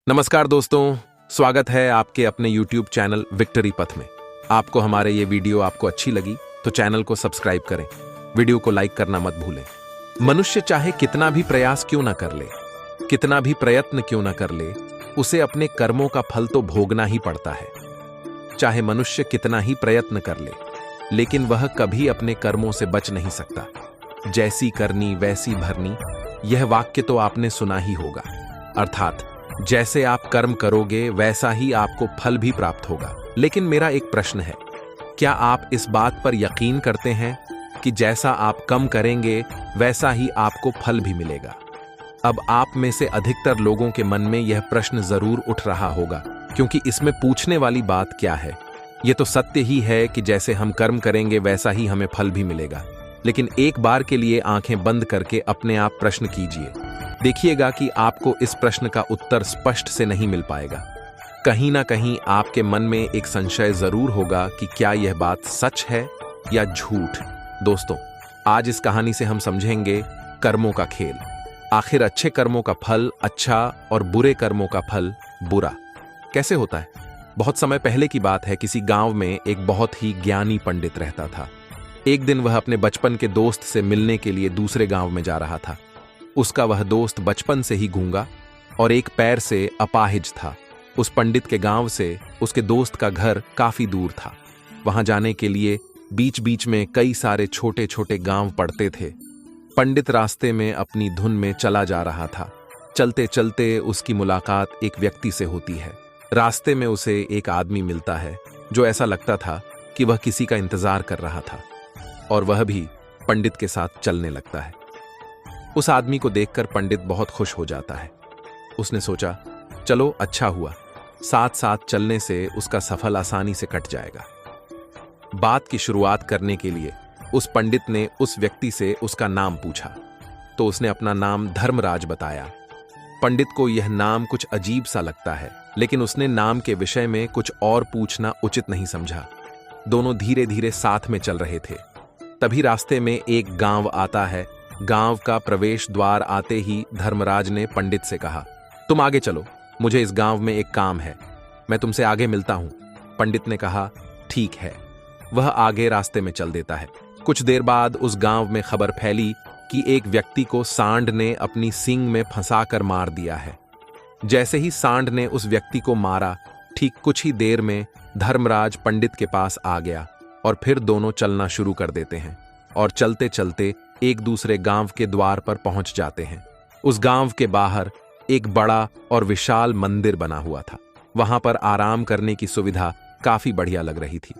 नमस्कार दोस्तों, स्वागत है आपके अपने YouTube चैनल विक्ट्री पथ में। आपको हमारे ये वीडियो आपको अच्छी लगी तो चैनल को सब्सक्राइब करें, वीडियो को लाइक करना मत भूलें। मनुष्य चाहे कितना भी प्रयास क्यों ना कर ले, कितना भी प्रयत्न क्यों ना कर ले, उसे अपने कर्मों का फल तो भोगना ही पड़ता है। चाहे मनुष्य कितना ही प्रयत्न कर ले, लेकिन वह कभी अपने कर्मों से बच नहीं सकता। जैसी करनी वैसी भरनी, यह वाक्य तो आपने सुना ही होगा। अर्थात जैसे आप कर्म करोगे वैसा ही आपको फल भी प्राप्त होगा। लेकिन मेरा एक प्रश्न है, क्या आप इस बात पर यकीन करते हैं कि जैसा आप कर्म करेंगे वैसा ही आपको फल भी मिलेगा? अब आप में से अधिकतर लोगों के मन में यह प्रश्न जरूर उठ रहा होगा, क्योंकि इसमें पूछने वाली बात क्या है? यह तो सत्य ही है कि जैसे हम कर्म करेंगे वैसा ही हमें फल भी मिलेगा। लेकिन एक बार के लिए आंखें बंद करके अपने आप प्रश्न कीजिए, देखिएगा कि आपको इस प्रश्न का उत्तर स्पष्ट से नहीं मिल पाएगा। कहीं ना कहीं आपके मन में एक संशय जरूर होगा कि क्या यह बात सच है या झूठ। दोस्तों, आज इस कहानी से हम समझेंगे कर्मों का खेल। आखिर अच्छे कर्मों का फल अच्छा और बुरे कर्मों का फल बुरा कैसे होता है? बहुत समय पहले की बात है, किसी गांव में एक बहुत ही ज्ञानी पंडित रहता था। एक दिन वह अपने बचपन के दोस्त से मिलने के लिए दूसरे गांव में जा रहा था। उसका वह दोस्त बचपन से ही गूंगा और एक पैर से अपाहिज था। उस पंडित के गांव से उसके दोस्त का घर काफी दूर था। वहां जाने के लिए बीच बीच में कई सारे छोटे छोटे गांव पड़ते थे। पंडित रास्ते में अपनी धुन में चला जा रहा था। चलते चलते उसकी मुलाकात एक व्यक्ति से होती है। रास्ते में उसे एक आदमी मिलता है जो ऐसा लगता था कि वह किसी का इंतजार कर रहा था, और वह भी पंडित के साथ चलने लगता है। उस आदमी को देखकर पंडित बहुत खुश हो जाता है। उसने सोचा, चलो अच्छा हुआ, साथ साथ चलने से उसका सफर आसानी से कट जाएगा। बात की शुरुआत करने के लिए उस पंडित ने उस व्यक्ति से उसका नाम पूछा, तो उसने अपना नाम धर्मराज बताया। पंडित को यह नाम कुछ अजीब सा लगता है, लेकिन उसने नाम के विषय में कुछ और पूछना उचित नहीं समझा। दोनों धीरे धीरे साथ में चल रहे थे। तभी रास्ते में एक गांव आता है। गांव का प्रवेश द्वार आते ही धर्मराज ने पंडित से कहा, तुम आगे चलो, मुझे इस गांव में एक काम है, मैं तुमसे आगे मिलता हूं। पंडित ने कहा, ठीक है। वह आगे रास्ते में चल देता है। कुछ देर बाद उस गांव में खबर फैली कि एक व्यक्ति को सांड ने अपनी सींग में फंसाकर मार दिया है। जैसे ही सांड ने उस व्यक्ति को मारा, ठीक कुछ ही देर में धर्मराज पंडित के पास आ गया और फिर दोनों चलना शुरू कर देते हैं और चलते चलते एक दूसरे गांव के द्वार पर पहुंच जाते हैं। उस गांव के बाहर एक बड़ा और विशाल मंदिर बना हुआ था। वहां पर आराम करने की सुविधा काफी बढ़िया लग रही थी।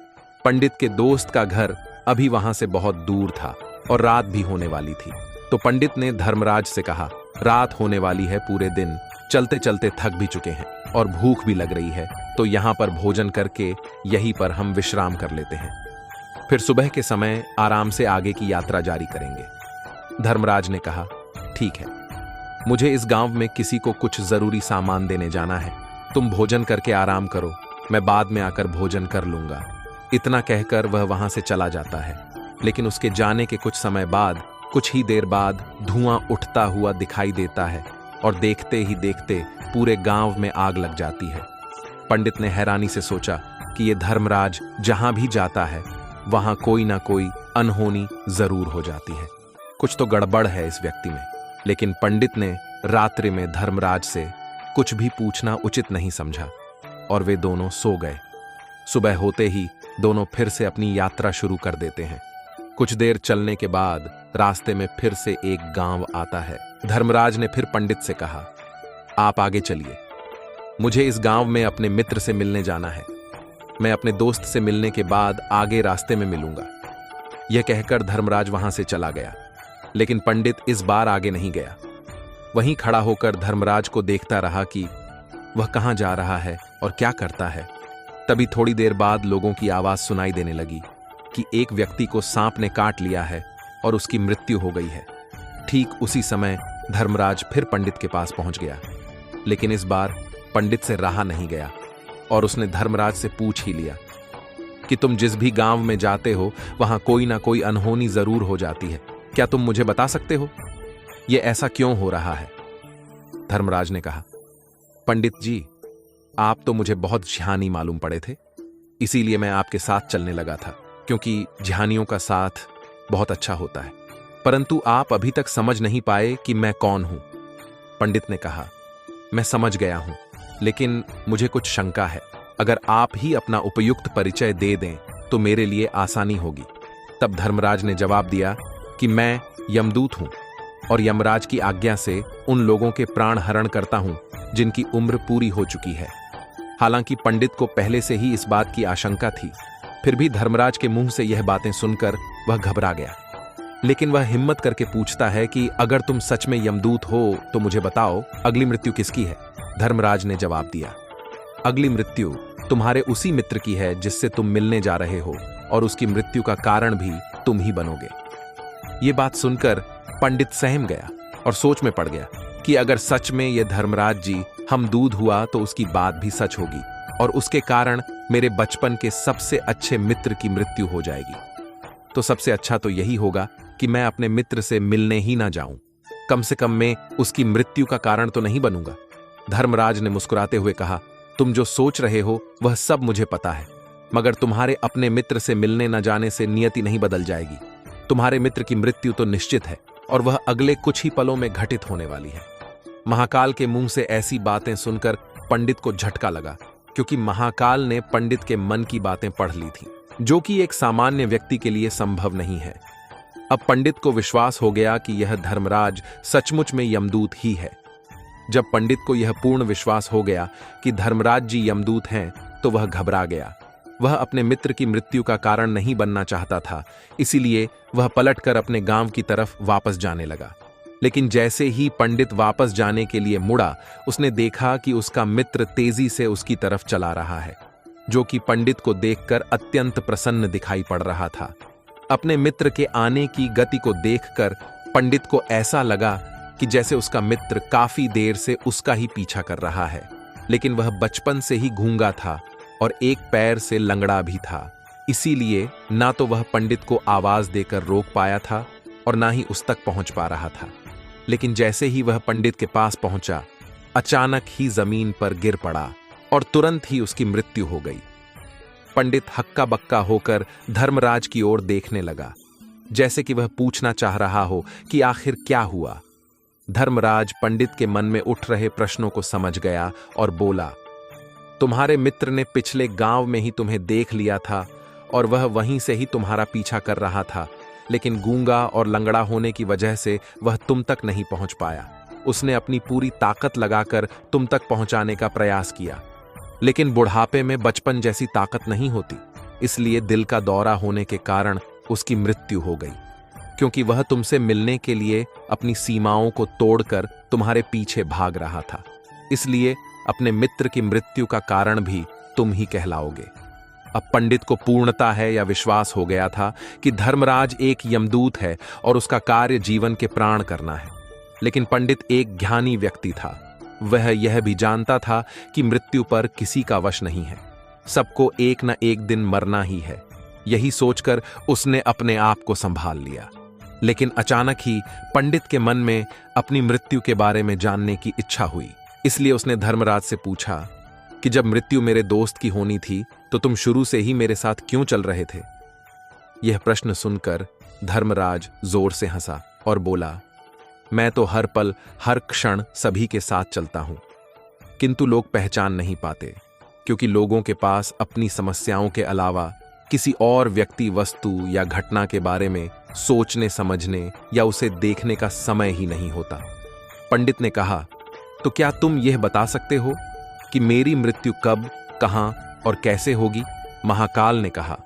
पंडित के दोस्त का घर अभी वहां से बहुत दूर था और रात भी होने वाली थी। तो पंडित ने धर्मराज से कहा, रात होने वाली है, पूरे दिन चलते चलते थक भी चुके हैं और भूख भी लग रही है, तो यहाँ पर भोजन करके यहीं पर हम विश्राम कर लेते हैं, फिर सुबह के समय आराम से आगे की यात्रा जारी करेंगे। धर्मराज ने कहा, ठीक है, मुझे इस गांव में किसी को कुछ जरूरी सामान देने जाना है, तुम भोजन करके आराम करो, मैं बाद में आकर भोजन कर लूंगा। इतना कहकर वह वहां से चला जाता है। लेकिन उसके जाने के कुछ समय बाद, कुछ ही देर बाद धुआं उठता हुआ दिखाई देता है और देखते ही देखते पूरे गांव में आग लग जाती है। पंडित ने हैरानी से सोचा कि यह धर्मराज जहां भी जाता है वहां कोई ना कोई अनहोनी जरूर हो जाती है, कुछ तो गड़बड़ है इस व्यक्ति में। लेकिन पंडित ने रात्रि में धर्मराज से कुछ भी पूछना उचित नहीं समझा और वे दोनों सो गए। सुबह होते ही दोनों फिर से अपनी यात्रा शुरू कर देते हैं। कुछ देर चलने के बाद रास्ते में फिर से एक गांव आता है। धर्मराज ने फिर पंडित से कहा, आप आगे चलिए, मुझे इस गांव में अपने मित्र से मिलने जाना है, मैं अपने दोस्त से मिलने के बाद आगे रास्ते में मिलूंगा। यह कहकर धर्मराज वहां से चला गया। लेकिन पंडित इस बार आगे नहीं गया। वहीं खड़ा होकर धर्मराज को देखता रहा कि वह कहां जा रहा है और क्या करता है। तभी थोड़ी देर बाद लोगों की आवाज सुनाई देने लगी कि एक व्यक्ति को सांप ने काट लिया है और उसकी मृत्यु हो गई है। ठीक उसी समय धर्मराज फिर पंडित के पास पहुंच गया। लेकिन इस बार पंडित से रहा नहीं गया और उसने धर्मराज से पूछ ही लिया कि तुम जिस भी गांव में जाते हो वहां कोई ना कोई अनहोनी जरूर हो जाती है, क्या तुम मुझे बता सकते हो, यह ऐसा क्यों हो रहा है? धर्मराज ने कहा, पंडित जी, आप तो मुझे बहुत ध्यानी मालूम पड़े थे, इसीलिए मैं आपके साथ चलने लगा था, क्योंकि ध्यानियों का साथ बहुत अच्छा होता है। परंतु आप अभी तक समझ नहीं पाए कि मैं कौन हूं। पंडित ने कहा, मैं समझ गया हूं, लेकिन मुझे कुछ शंका है। अगर आप ही अपना उपयुक्त परिचय दे दें तो मेरे लिए आसानी होगी। तब धर्मराज ने जवाब दिया कि मैं यमदूत हूं और यमराज की आज्ञा से उन लोगों के प्राण हरण करता हूं जिनकी उम्र पूरी हो चुकी है। हालांकि पंडित को पहले से ही इस बात की आशंका थी, फिर भी धर्मराज के मुंह से यह बातें सुनकर वह घबरा गया। लेकिन वह हिम्मत करके पूछता है कि अगर तुम सच में यमदूत हो तो मुझे बताओ, अगली मृत्यु किसकी है? धर्मराज ने जवाब दिया, अगली मृत्यु तुम्हारे उसी मित्र की है जिससे तुम मिलने जा रहे हो, और उसकी मृत्यु का कारण भी तुम ही बनोगे। ये बात सुनकर पंडित सहम गया और सोच में पड़ गया कि अगर सच में यह धर्मराज जी हम दूध हुआ तो उसकी बात भी सच होगी और उसके कारण मेरे बचपन के सबसे अच्छे मित्र की मृत्यु हो जाएगी। तो सबसे अच्छा तो यही होगा कि मैं अपने मित्र से मिलने ही ना जाऊं। कम से कम मैं उसकी मृत्यु का कारण तो नहीं बनूंगा। धर्मराज ने मुस्कुराते हुए कहा, तुम जो सोच रहे हो वह सब मुझे पता है, मगर तुम्हारे अपने मित्र से मिलने न जाने से नियति नहीं बदल जाएगी। तुम्हारे मित्र की मृत्यु तो निश्चित है और वह अगले कुछ ही पलों में घटित होने वाली है। महाकाल के मुंह से ऐसी बातें सुनकर पंडित को झटका लगा, क्योंकि महाकाल ने पंडित के मन की बातें पढ़ ली थी, जो कि एक सामान्य व्यक्ति के लिए संभव नहीं है। अब पंडित को विश्वास हो गया कि यह धर्मराज सचमुच में यमदूत ही है। जब पंडित को यह पूर्ण विश्वास हो गया कि धर्मराज जी यमदूत हैं, तो वह घबरा गया। वह अपने मित्र की मृत्यु का कारण नहीं बनना चाहता था, इसीलिए वह पलटकर अपने गांव की तरफ वापस जाने लगा। लेकिन जैसे ही पंडित वापस जाने के लिए मुड़ा, उसने देखा कि उसका मित्र तेजी से उसकी तरफ चला रहा है, जो कि पंडित को देखकर अत्यंत प्रसन्न दिखाई पड़ रहा था। अपने मित्र के आने की गति को देखकर पंडित को ऐसा लगा कि जैसे उसका मित्र काफी देर से उसका ही पीछा कर रहा है, लेकिन वह बचपन से ही गूंगा था और एक पैर से लंगड़ा भी था। इसीलिए ना तो वह पंडित को आवाज देकर रोक पाया था और ना ही उस तक पहुंच पा रहा था। लेकिन जैसे ही वह पंडित के पास पहुंचा, अचानक ही जमीन पर गिर पड़ा और तुरंत ही उसकी मृत्यु हो गई। पंडित हक्का बक्का होकर धर्मराज की ओर देखने लगा, जैसे कि वह पूछना चाह रहा हो कि आखिर क्या हुआ। धर्मराज पंडित के मन में उठ रहे प्रश्नों को समझ गया और बोला, तुम्हारे मित्र ने पिछले गांव में ही तुम्हें देख लिया था और वह वहीं से ही तुम्हारा पीछा कर रहा था, लेकिन गूंगा और लंगड़ा होने की वजह से वह तुम तक नहीं पहुंच पाया। उसने अपनी पूरी ताकत लगाकर तुम तक पहुंचाने का प्रयास किया, लेकिन बुढ़ापे में बचपन जैसी ताकत नहीं होती, इसलिए दिल का दौरा होने के कारण उसकी मृत्यु हो गई, क्योंकि वह तुमसे मिलने के लिए अपनी सीमाओं को तोड़कर तुम्हारे पीछे भाग रहा था। इसलिए अपने मित्र की मृत्यु का कारण भी तुम ही कहलाओगे। अब पंडित को पूर्णता है या विश्वास हो गया था कि धर्मराज एक यमदूत है और उसका कार्य जीवन के प्राण करना है। लेकिन पंडित एक ज्ञानी व्यक्ति था। वह यह भी जानता था कि मृत्यु पर किसी का वश नहीं है, सबको एक न एक दिन मरना ही है। यही सोचकर उसने अपने आप को संभाल लिया। लेकिन अचानक ही पंडित के मन में अपनी मृत्यु के बारे में जानने की इच्छा हुई। इसलिए उसने धर्मराज से पूछा कि जब मृत्यु मेरे दोस्त की होनी थी तो तुम शुरू से ही मेरे साथ क्यों चल रहे थे? यह प्रश्न सुनकर धर्मराज जोर से हंसा और बोला, मैं तो हर पल हर क्षण सभी के साथ चलता हूं, किंतु लोग पहचान नहीं पाते, क्योंकि लोगों के पास अपनी समस्याओं के अलावा किसी और व्यक्ति, वस्तु या घटना के बारे में सोचने समझने या उसे देखने का समय ही नहीं होता। पंडित ने कहा, तो क्या तुम यह बता सकते हो कि मेरी मृत्यु कब, कहां और कैसे होगी? महाकाल ने कहा,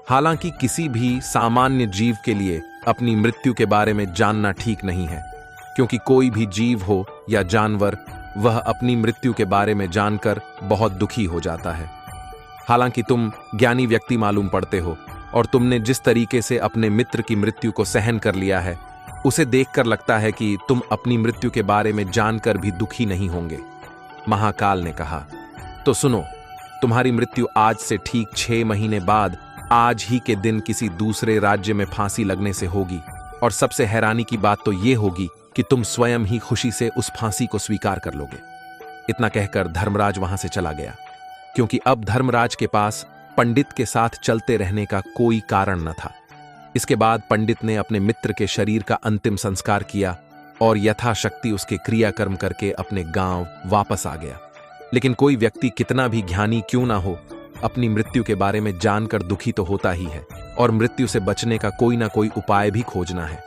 हालांकि किसी भी सामान्य जीव के लिए अपनी मृत्यु के बारे में जानना ठीक नहीं है, क्योंकि कोई भी जीव हो या जानवर, वह अपनी मृत्यु के बारे में जानकर बहुत दुखी हो जाता है। हालांकि तुम ज्ञानी व्यक्ति मालूम पड़ते हो और तुमने जिस तरीके से अपने मित्र की मृत्यु को सहन कर लिया है, उसे देखकर लगता है कि तुम अपनी मृत्यु के बारे में जानकर भी दुखी नहीं होंगे। महाकाल ने कहा, तो सुनो, तुम्हारी मृत्यु आज से ठीक 6 महीने बाद आज ही के दिन किसी दूसरे राज्य में फांसी लगने से होगी, और सबसे हैरानी की बात तो यह होगी कि तुम स्वयं ही खुशी से उस फांसी को स्वीकार कर लोगे। इतना कहकर धर्मराज वहां से चला गया, क्योंकि अब धर्मराज के पास पंडित के साथ चलते रहने का कोई कारण न था। इसके बाद पंडित ने अपने मित्र के शरीर का अंतिम संस्कार किया और यथाशक्ति उसके क्रियाकर्म करके अपने गांव वापस आ गया। लेकिन कोई व्यक्ति कितना भी ज्ञानी क्यों ना हो, अपनी मृत्यु के बारे में जानकर दुखी तो होता ही है, और मृत्यु से बचने का कोई ना कोई उपाय भी खोजना है।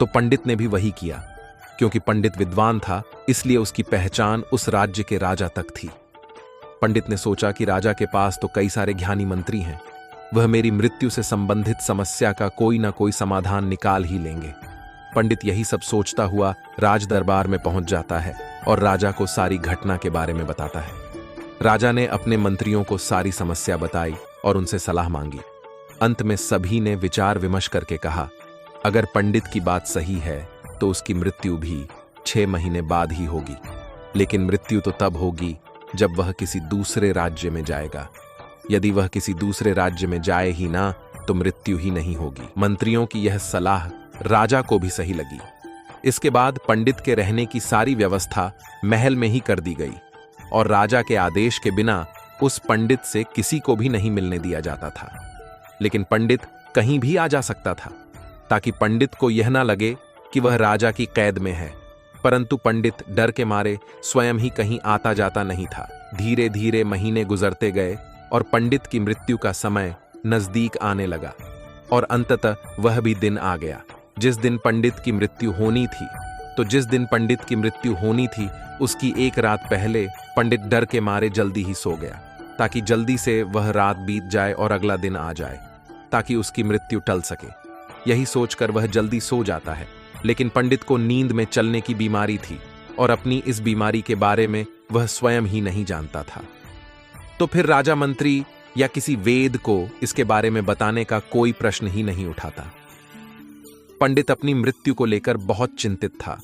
तो पंडित ने भी वही किया। क्योंकि पंडित विद्वान था, इसलिए उसकी पहचान उस राज्य के राजा तक थी। पंडित ने सोचा कि राजा के पास तो कई सारे ज्ञानी मंत्री हैं, वह मेरी मृत्यु से संबंधित समस्या का कोई ना कोई समाधान निकाल ही लेंगे। पंडित यही सब सोचता हुआ राज दरबार में पहुंच जाता है और राजा को सारी घटना के बारे में बताता है। राजा ने अपने मंत्रियों को सारी समस्या बताई और उनसे सलाह मांगी। अंत में सभी ने विचार विमर्श करके कहा, अगर पंडित की बात सही है तो उसकी मृत्यु भी 6 महीने बाद ही होगी, लेकिन मृत्यु तो तब होगी जब वह किसी दूसरे राज्य में जाएगा। यदि वह किसी दूसरे राज्य में जाए ही ना तो मृत्यु ही नहीं होगी। मंत्रियों की यह सलाह राजा को भी सही लगी। इसके बाद पंडित के रहने की सारी व्यवस्था महल में ही कर दी गई और राजा के आदेश के बिना उस पंडित से किसी को भी नहीं मिलने दिया जाता था। लेकिन पंडित कहीं भी आ जा सकता था, ताकि पंडित को यह ना लगे कि वह राजा की कैद में है। परंतु पंडित डर के मारे स्वयं ही कहीं आता जाता नहीं था। धीरे धीरे महीने गुजरते गए और पंडित की मृत्यु का समय नजदीक आने लगा, और अंततः वह भी दिन आ गया जिस दिन पंडित की मृत्यु होनी थी। तो जिस दिन पंडित की मृत्यु होनी थी, उसकी एक रात पहले पंडित डर के मारे जल्दी ही सो गया, ताकि जल्दी से वह रात बीत जाए और अगला दिन आ जाए, ताकि उसकी मृत्यु टल सके। यही सोचकर वह जल्दी सो जाता है। लेकिन पंडित को नींद में चलने की बीमारी थी और अपनी इस बीमारी के बारे में वह स्वयं ही नहीं जानता था। तो फिर राजा मंत्री या किसी वेद को इसके बारे में बताने का कोई प्रश्न ही नहीं उठाता। पंडित अपनी मृत्यु को लेकर बहुत चिंतित था।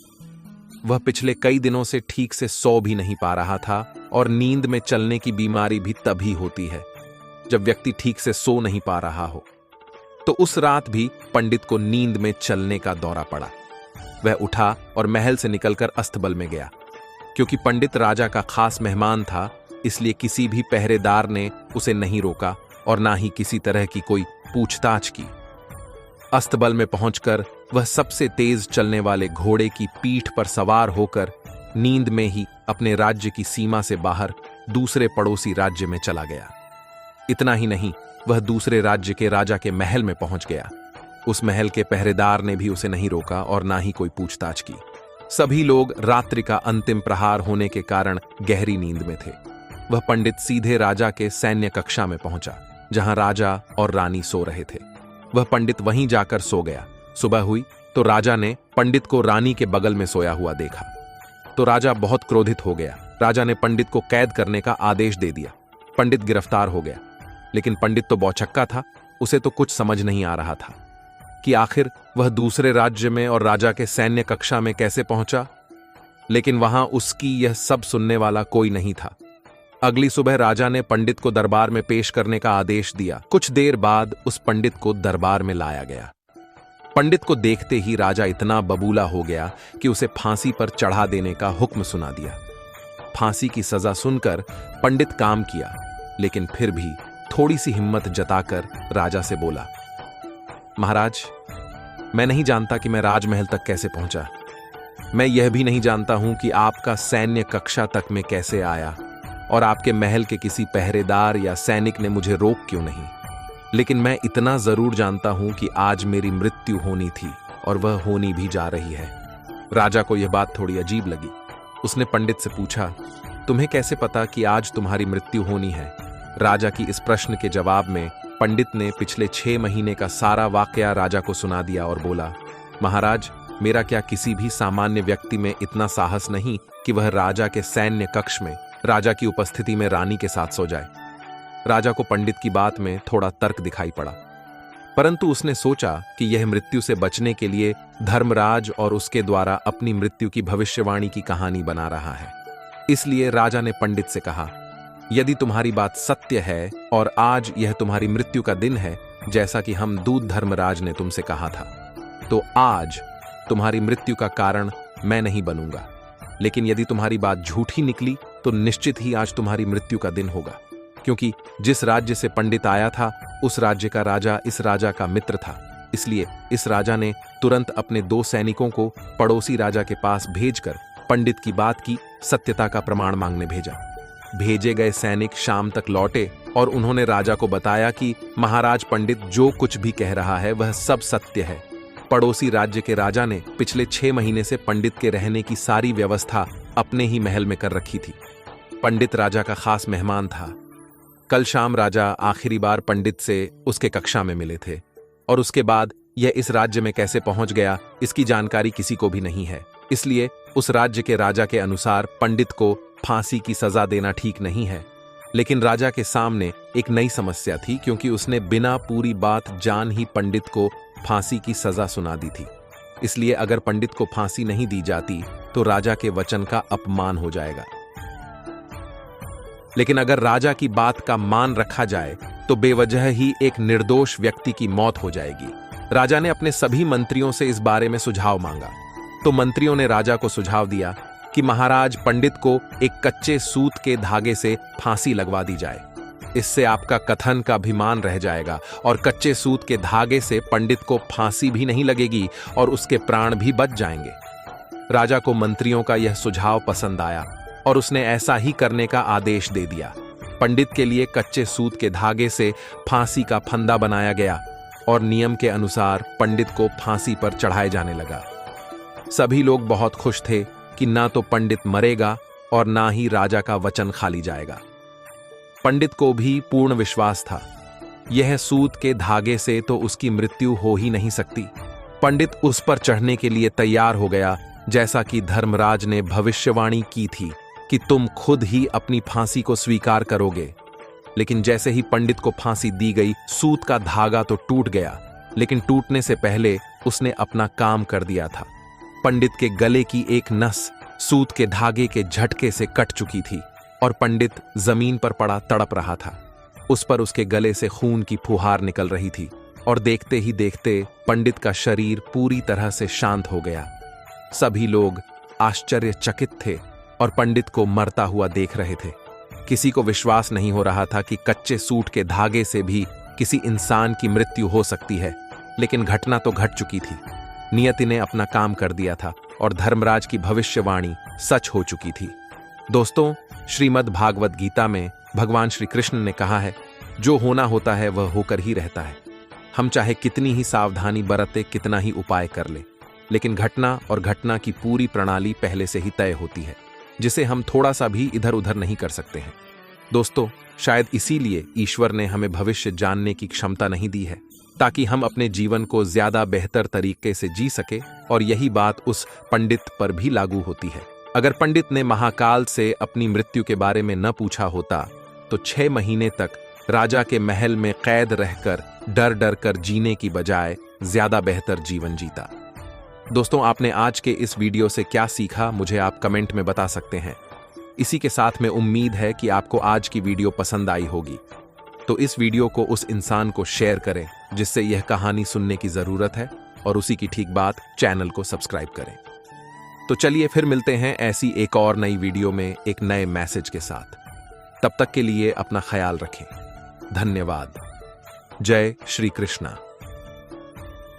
वह पिछले कई दिनों से ठीक से सो भी नहीं पा रहा था, और नींद में चलने की बीमारी भी तभी होती है जब व्यक्ति ठीक से सो नहीं पा रहा हो। तो उस रात भी पंडित को नींद में चलने का दौरा पड़ा। वह उठा और महल से निकलकर अस्तबल में गया। क्योंकि पंडित राजा का खास मेहमान था, इसलिए किसी भी पहरेदार ने उसे नहीं रोका और ना ही किसी तरह की कोई पूछताछ की। अस्तबल में पहुंचकर वह सबसे तेज चलने वाले घोड़े की पीठ पर सवार होकर नींद में ही अपने राज्य की सीमा से बाहर दूसरे पड़ोसी राज्य में चला गया। इतना ही नहीं, वह दूसरे राज्य के राजा के महल में पहुंच गया। उस महल के पहरेदार ने भी उसे नहीं रोका और ना ही कोई पूछताछ की। सभी लोग रात्रि का अंतिम प्रहार होने के कारण गहरी नींद में थे। वह पंडित सीधे राजा के सैन्य कक्षा में पहुंचा, जहां राजा और रानी सो रहे थे। वह पंडित वहीं जाकर सो गया। सुबह हुई तो राजा ने पंडित को रानी के बगल में सोया हुआ देखा, तो राजा बहुत क्रोधित हो गया। राजा ने पंडित को कैद करने का आदेश दे दिया। पंडित गिरफ्तार हो गया। लेकिन पंडित तो बौछक्का था, उसे तो कुछ समझ नहीं आ रहा था कि आखिर वह दूसरे राज्य में और राजा के सैन्य कक्षा में कैसे पहुंचा। लेकिन वहां उसकी यह सब सुनने वाला कोई नहीं था। अगली सुबह राजा ने पंडित को दरबार में पेश करने का आदेश दिया। कुछ देर बाद उस पंडित को दरबार में लाया गया। पंडित को देखते ही राजा इतना बबूला हो गया कि उसे फांसी पर चढ़ा देने का हुक्म सुना दिया। फांसी की सजा सुनकर पंडित काम किया, लेकिन फिर भी थोड़ी सी हिम्मत जताकर राजा से बोला, महाराज, मैं नहीं जानता कि मैं राजमहल तक कैसे पहुंचा। मैं यह भी नहीं जानता हूं कि आपका सैन्य कक्षा तक में कैसे आया, और आपके महल के किसी पहरेदार या सैनिक ने मुझे रोक क्यों नहीं। लेकिन मैं इतना जरूर जानता हूं कि आज मेरी मृत्यु होनी थी और वह होनी भी जा रही है। राजा को यह बात थोड़ी अजीब लगी। उसने पंडित से पूछा, तुम्हें कैसे पता कि आज तुम्हारी मृत्यु होनी है? राजा की इस प्रश्न के जवाब में पंडित ने पिछले 6 महीने का सारा वाकया राजा को सुना दिया और बोला, महाराज, मेरा क्या किसी भी सामान्य व्यक्ति में इतना साहस नहीं कि वह राजा के सैन्य कक्ष में राजा की उपस्थिति में रानी के साथ सो जाए। राजा को पंडित की बात में थोड़ा तर्क दिखाई पड़ा, परंतु उसने सोचा कि यह मृत्यु से बचने के लिए धर्मराज और उसके द्वारा अपनी मृत्यु की भविष्यवाणी की कहानी बना रहा है। इसलिए राजा ने पंडित से कहा, यदि तुम्हारी बात सत्य है और आज यह तुम्हारी मृत्यु का दिन है, जैसा कि हम दूत धर्मराज ने तुमसे कहा था, तो आज तुम्हारी मृत्यु का कारण मैं नहीं बनूंगा। लेकिन यदि तुम्हारी बात झूठी निकली तो निश्चित ही आज तुम्हारी मृत्यु का दिन होगा, क्योंकि जिस राज्य से पंडित आया था उस राज्य का राजा इस राजा का मित्र था। इसलिए इस राजा ने तुरंत अपने 2 सैनिकों को पड़ोसी राजा के पास भेजकर पंडित की बात की सत्यता का प्रमाण मांगने भेजा। भेजे गए सैनिक शाम तक लौटे और उन्होंने राजा को बताया कि महाराज पंडित जो कुछ भी कह रहा है वह सब सत्य है। पड़ोसी राज्य के राजा ने पिछले 6 महीने से पंडित के रहने की सारी व्यवस्था अपने ही महल में कर रखी थी। पंडित राजा का खास मेहमान था। कल शाम राजा आखिरी बार पंडित से उसके कक्षा में मिले थे और उसके बाद यह इस राज्य में कैसे पहुंच गया इसकी जानकारी किसी को भी नहीं है। इसलिए उस राज्य के राजा के अनुसार पंडित को फांसी की सजा देना ठीक नहीं है। लेकिन राजा के सामने एक नई समस्या थी, क्योंकि उसने बिना पूरी बात जान ही पंडित को फांसी की सजा सुना दी थी। इसलिए अगर पंडित को फांसी नहीं दी जाती तो राजा के वचन का अपमान हो जाएगा। लेकिन अगर राजा की बात का मान रखा जाए तो बेवजह ही एक निर्दोष व्यक्ति की मौत हो जाएगी। राजा ने अपने सभी मंत्रियों से इस बारे में सुझाव मांगा, तो मंत्रियों ने राजा को सुझाव दिया कि महाराज पंडित को एक कच्चे सूत के धागे से फांसी लगवा दी जाए। इससे आपका कथन का अभिमान रह जाएगा और कच्चे सूत के धागे से पंडित को फांसी भी नहीं लगेगी और उसके प्राण भी बच जाएंगे। राजा को मंत्रियों का यह सुझाव पसंद आया और उसने ऐसा ही करने का आदेश दे दिया। पंडित के लिए कच्चे सूत के धागे से फांसी का फंदा बनाया गया और नियम के अनुसार पंडित को फांसी पर चढ़ाए जाने लगा। सभी लोग बहुत खुश थे कि ना तो पंडित मरेगा और ना ही राजा का वचन खाली जाएगा। पंडित को भी पूर्ण विश्वास था, यह सूत के धागे से तो उसकी मृत्यु हो ही नहीं सकती। पंडित उस पर चढ़ने के लिए तैयार हो गया, जैसा कि धर्मराज ने भविष्यवाणी की थी कि तुम खुद ही अपनी फांसी को स्वीकार करोगे। लेकिन जैसे ही पंडित को फांसी दी गई, सूत का धागा तो टूट गया, लेकिन टूटने से पहले उसने अपना काम कर दिया था। पंडित के गले की एक नस सूत के धागे के झटके से कट चुकी थी और पंडित जमीन पर पड़ा तड़प रहा था। उस पर उसके गले से खून की फुहार निकल रही थी और देखते ही देखते पंडित का शरीर पूरी तरह से शांत हो गया। सभी लोग आश्चर्यचकित थे और पंडित को मरता हुआ देख रहे थे। किसी को विश्वास नहीं हो रहा था कि कच्चे सूत के धागे से भी किसी इंसान की मृत्यु हो सकती है। लेकिन घटना तो घट चुकी थी। नियति ने अपना काम कर दिया था और धर्मराज की भविष्यवाणी सच हो चुकी थी। दोस्तों, श्रीमद् भागवत गीता में भगवान श्री कृष्ण ने कहा है, जो होना होता है वह होकर ही रहता है। हम चाहे कितनी ही सावधानी बरते, कितना ही उपाय कर ले, लेकिन घटना और घटना की पूरी प्रणाली पहले से ही तय होती है, जिसे हम थोड़ा सा भी इधर उधर नहीं कर सकते हैं। दोस्तों, शायद इसीलिए ईश्वर ने हमें भविष्य जानने की क्षमता नहीं दी है, ताकि हम अपने जीवन को ज्यादा बेहतर तरीके से जी सके। और यही बात उस पंडित पर भी लागू होती है। अगर पंडित ने महाकाल से अपनी मृत्यु के बारे में न पूछा होता तो 6 महीने तक राजा के महल में कैद रहकर डर डर कर जीने की बजाय ज्यादा बेहतर जीवन जीता। दोस्तों, आपने आज के इस वीडियो से क्या सीखा, मुझे आप कमेंट में बता सकते हैं। इसी के साथ में उम्मीद है कि आपको आज की वीडियो पसंद आई होगी, तो इस वीडियो को उस इंसान को शेयर करें जिससे यह कहानी सुनने की जरूरत है, और उसी की ठीक बात, चैनल को सब्सक्राइब करें। तो चलिए फिर मिलते हैं ऐसी एक और नई वीडियो में एक नए मैसेज के साथ। तब तक के लिए अपना ख्याल रखें। धन्यवाद। जय श्री कृष्णा।